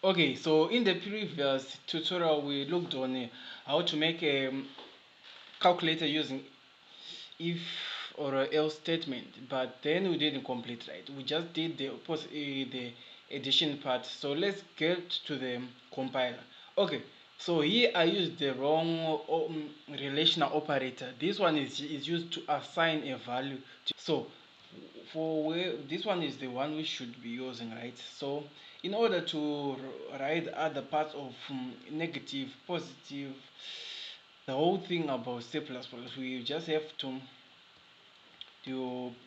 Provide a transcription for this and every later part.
Okay, so in the previous tutorial we looked on how to make a calculator using if or a else statement, but then we didn't complete, right? We just did the addition part. So let's get to the compiler. Okay, so here I used the wrong relational operator. This one is used to assign a value to, so for where this one is the one we should be using, right? So in order to write other parts of negative, positive, the whole thing about C++, we just have to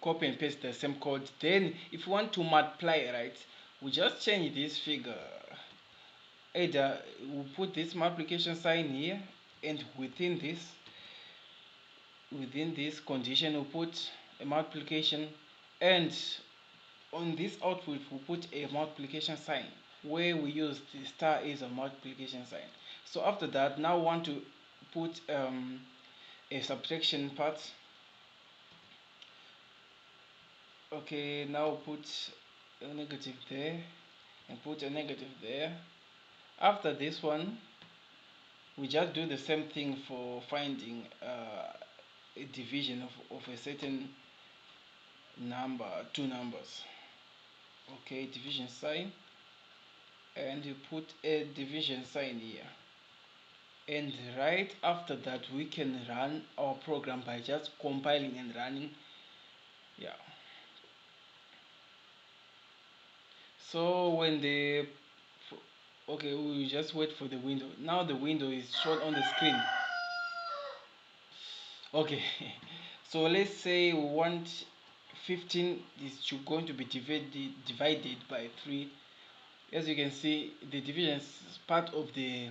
copy and paste the same code. Then if you want to multiply, right, we just change this figure. Either we put this multiplication sign here, and within this condition we put a multiplication, and on this output we put a multiplication sign where we use the star is a multiplication sign. So after that, now we want to put a subtraction part. Okay, now put a negative there and put a negative there. After this one, we just do the same thing for finding a division of a certain number, two numbers. Okay, division sign, and you put a division sign here. And right after that, we can run our program by just compiling and running. Yeah. So when the okay, we just wait for the window. Now the window is shown on the screen. Okay, so let's say we want 15 is going to be divided by 3. As you can see, the division is part of the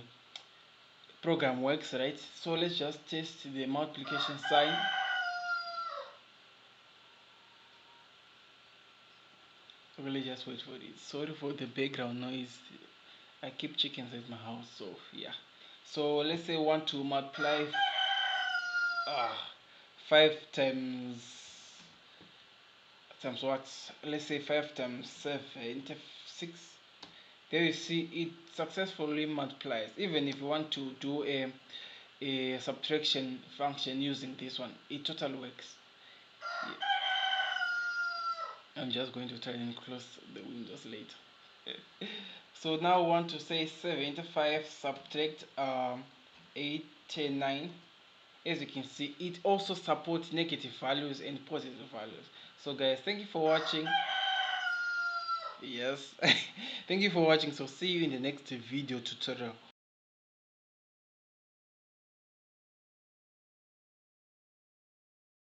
program works, right? So let's just test the multiplication sign. Really just wait for it. Sorry for the background noise. I keep chickens at my house, so yeah. So let's say we want to multiply 5 times what? Let's say 5 times 76. There you see it successfully multiplies. Even if you want to do a subtraction function using this one, it totally works. Yeah. I'm just going to try and close the windows later. So now I want to say 75 subtract 89. As you can see, it also supports negative values and positive values. So guys, thank you for watching. Yes. Thank you for watching. So see you in the next video tutorial.